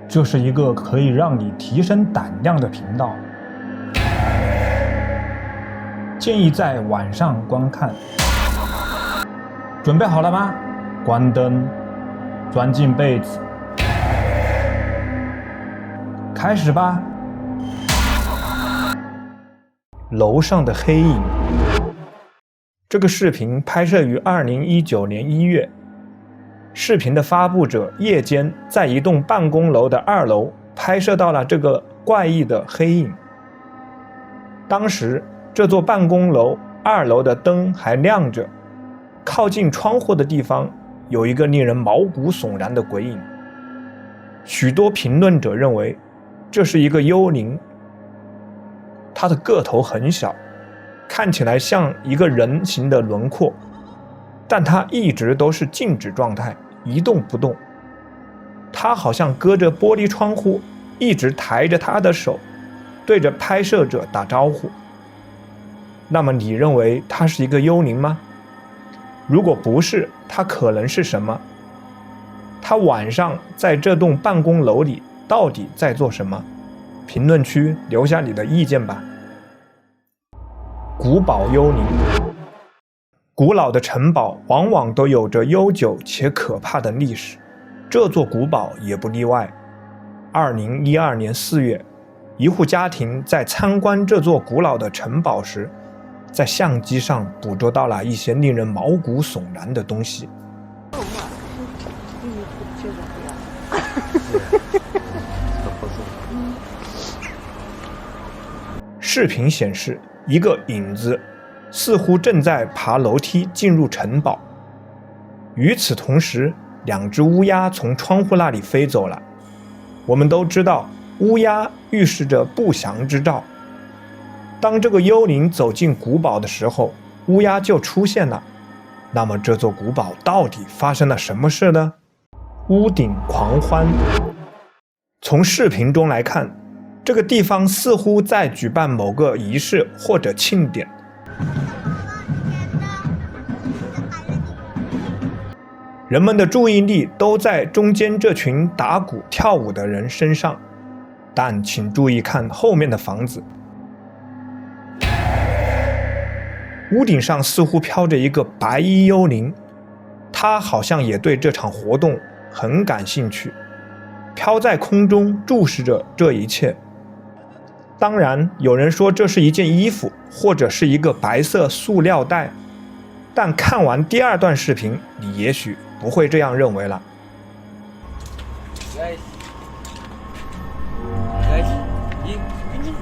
这是一个可以让你提升胆量的频道，建议在晚上观看。准备好了吗？关灯，钻进被子，开始吧。楼上的黑影。这个视频拍摄于2019年1月。视频的发布者夜间在一栋办公楼的2楼拍摄到了这个怪异的黑影。当时这座办公楼2楼的灯还亮着，靠近窗户的地方有一个令人毛骨悚然的鬼影。许多评论者认为这是一个幽灵，它的个头很小，看起来像一个人形的轮廓，但它一直都是静止状态，一动不动。它好像隔着玻璃窗户，一直抬着它的手，对着拍摄者打招呼。那么你认为它是一个幽灵吗？如果不是，它可能是什么？它晚上在这栋办公楼里到底在做什么？评论区留下你的意见吧。古堡幽灵。古老的城堡往往都有着悠久且可怕的历史，这座古堡也不例外。2012年4月，一户家庭在参观这座古老的城堡时，在相机上捕捉到了一些令人毛骨悚然的东西。视频显示，一个影子似乎正在爬楼梯进入城堡。与此同时，2只乌鸦从窗户那里飞走了。我们都知道，乌鸦预示着不祥之兆。当这个幽灵走进古堡的时候，乌鸦就出现了。那么这座古堡到底发生了什么事呢？屋顶狂欢。从视频中来看，这个地方似乎在举办某个仪式或者庆典。人们的注意力都在中间这群打鼓跳舞的人身上，但请注意看后面的房子。屋顶上似乎飘着一个白衣幽灵，他好像也对这场活动很感兴趣，飘在空中注视着这一切。当然，有人说这是一件衣服，或者是一个白色塑料袋，但看完第2段视频，你也许不会这样认为了。Guys,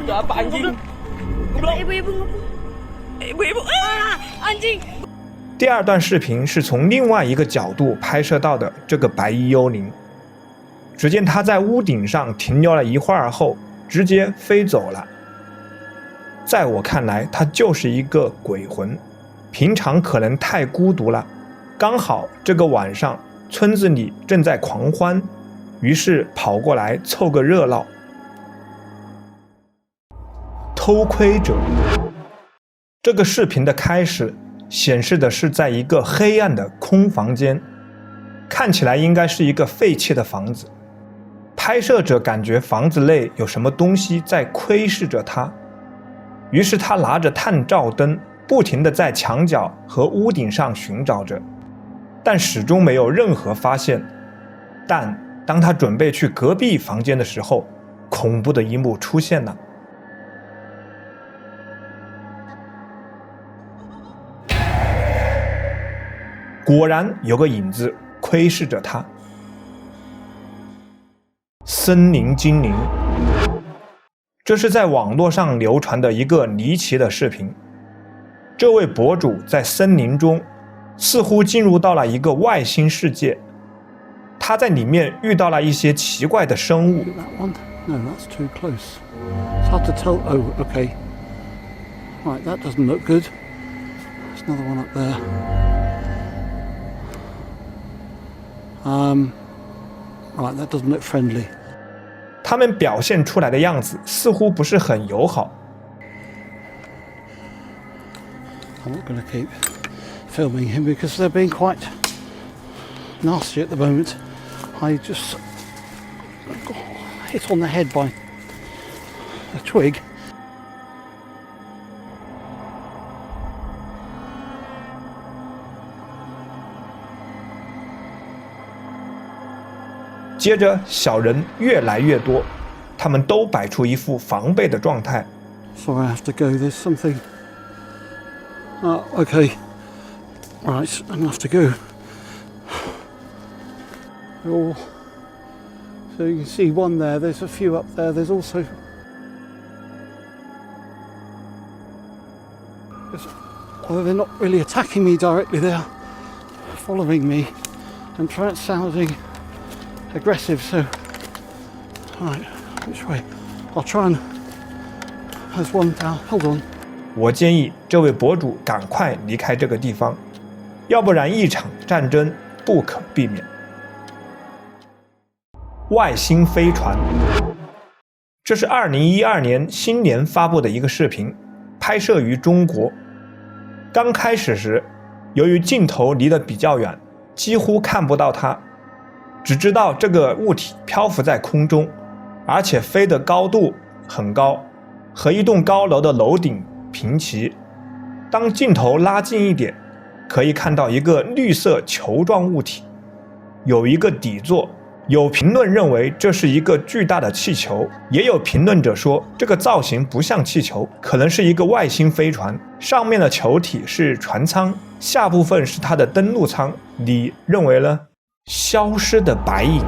itu apa anjing? Ibu-ibu anjing. 第2段视频是从另外一个角度拍摄到的这个白衣幽灵。只见他在屋顶上停留了一会儿后，直接飞走了。在我看来，他就是一个鬼魂，平常可能太孤独了，刚好这个晚上村子里正在狂欢，于是跑过来凑个热闹。偷窥者。这个视频的开始显示的是在一个黑暗的空房间，看起来应该是一个废弃的房子。拍摄者感觉房子内有什么东西在窥视着他，于是他拿着探照灯不停地在墙角和屋顶上寻找着，但始终没有任何发现。但当他准备去隔壁房间的时候，恐怖的一幕出现了。果然有个影子窥视着他。森林精灵。这是在网络上流传的一个离奇的视频。这位博主在森林中似乎进入到了一个外星世界，他在里面遇到了一些奇怪的生物。No, that's too close. It's hard to tell. Oh, okay. Right, that doesn't look good. There's another one up there. Right, that doesn't look friendly. 他们表现出来的样子似乎不是很友好。I'm not going to keep filming him because they're being quite nasty at the moment. I just hit on the head by a twig. 接着，小人越来越多，他们都摆出一副防备的状态。So I have to go. There's something. Okay. Right, I'm gonna have to go. Oh, so you can see one there. There's a few up there. There's also. Although they're not really attacking me directly, they are following me and sounding aggressive. So, right, which way? I'll try and. There's one down. Hold on. 我建议这位博主赶快离开这个地方，要不然一场战争不可避免。外星飞船，这是2012年新年发布的一个视频，拍摄于中国。刚开始时，由于镜头离得比较远，几乎看不到它，只知道这个物体漂浮在空中，而且飞的高度很高，和一栋高楼的楼顶平齐。当镜头拉近一点，可以看到一个绿色球状物体，有一个底座。有评论认为这是一个巨大的气球，也有评论者说这个造型不像气球，可能是一个外星飞船，上面的球体是船舱，下部分是它的登陆舱。你认为呢？消失的白影，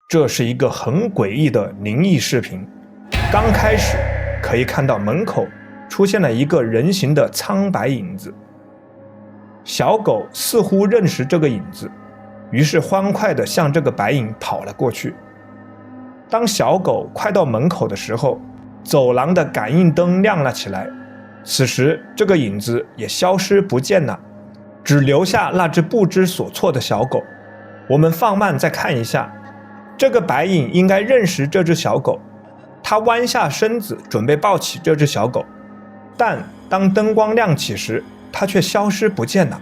这是一个很诡异的灵异视频。刚开始可以看到门口出现了一个人形的苍白影子，小狗似乎认识这个影子，于是欢快地向这个白影跑了过去。当小狗快到门口的时候，走廊的感应灯亮了起来，此时这个影子也消失不见了，只留下那只不知所措的小狗。我们放慢再看一下，这个白影应该认识这只小狗，它弯下身子准备抱起这只小狗，但当灯光亮起时，它却消失不见了。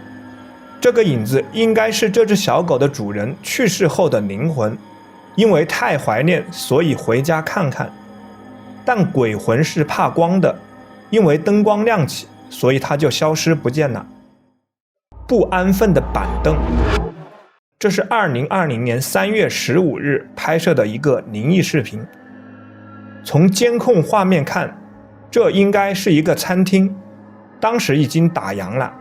这个影子应该是这只小狗的主人去世后的灵魂，因为太怀念，所以回家看看。但鬼魂是怕光的，因为灯光亮起，所以它就消失不见了。不安分的板凳，这是2020年3月15日拍摄的一个灵异视频。从监控画面看，这应该是一个餐厅，当时已经打烊了。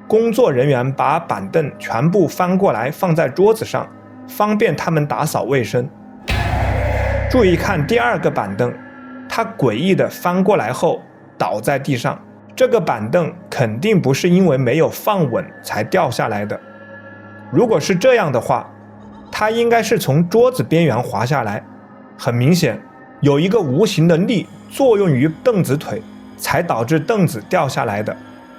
工作人员把板凳全部翻过来放在桌子上，方便他们打扫卫生。注意看第二个板凳，它诡异地翻过来后倒在地上，这个板凳肯定不是因为没有放稳才掉下来的。如果是这样的话，它应该是从桌子边缘滑下来，很明显有一个无形的力作用于凳子腿，才导致凳子掉下来的。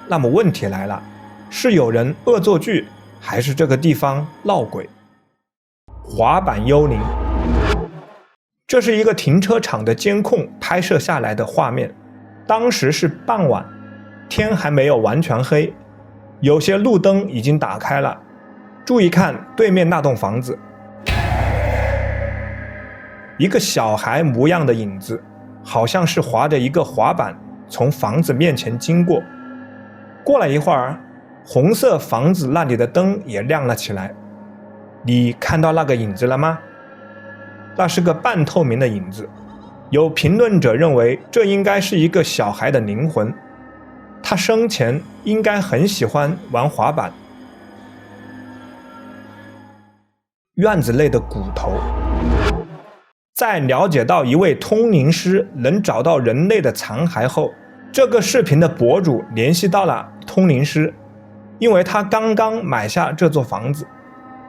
那么问题来了，是有人恶作剧，还是这个地方闹鬼？滑板幽灵，这是一个停车场的监控拍摄下来的画面，当时是傍晚，天还没有完全黑，有些路灯已经打开了。注意看对面那栋房子，一个小孩模样的影子，好像是滑着一个滑板从房子面前经过。过了一会儿，红色房子那里的灯也亮了起来。你看到那个影子了吗？那是个半透明的影子。有评论者认为这应该是一个小孩的灵魂，他生前应该很喜欢玩滑板。院子内的骨头，在了解到一位通灵师能找到人类的残骸后，这个视频的博主联系到了通灵师，因为他刚刚买下这座房子，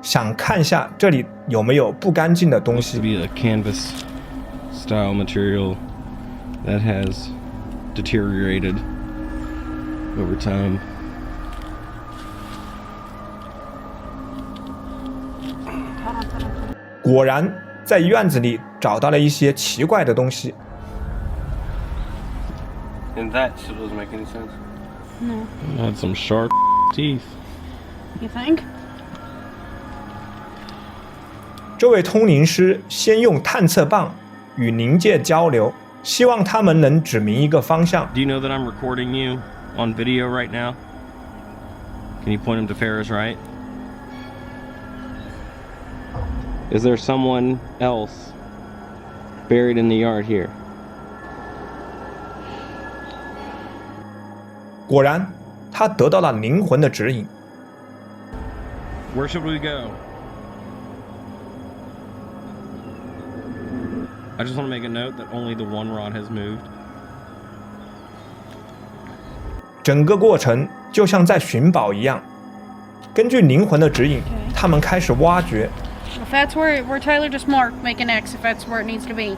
想看下这里有没有不干净的东西。 Be a canvas style material that has deteriorated over time. 果然在院子里找到了一些奇怪的东西。 And that still doesn't make any sense. No. It had some sharp teeth. You think? 这位通灵师先用探测棒与灵界交流，希望他们能指明一个方向。 Do you know that I'm recording you on video right now? Can you point him to Ferris Right? Is there someone else buried in the yard here? 果然，他得到了灵魂的指引。 Where should we go? I just want to make a note that only the one rod has moved. 整个过程就像在寻宝一样。根据灵魂的指引，他们开始挖掘。 If that's where Tyler just marked, make an X if that's where it needs to be.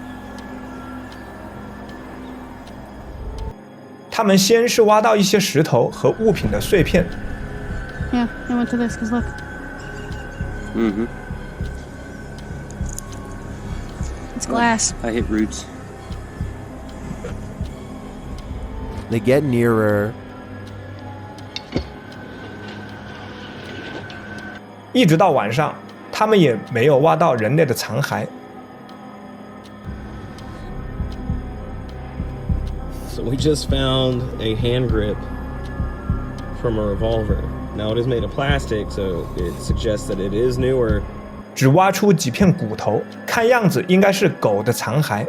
他们先是挖到一些石头和物品的碎片， Yeah, I went to this because look. Mm-hmm. It's glass. I hit roots. They get nearer. 一直到晚上，他们也没有挖到人类的残骸。 So we just found a hand grip from a revolver. Now it is made of plastic, so it suggests that it is newer. 只挖出几片骨头，看样子应该是狗的残骸。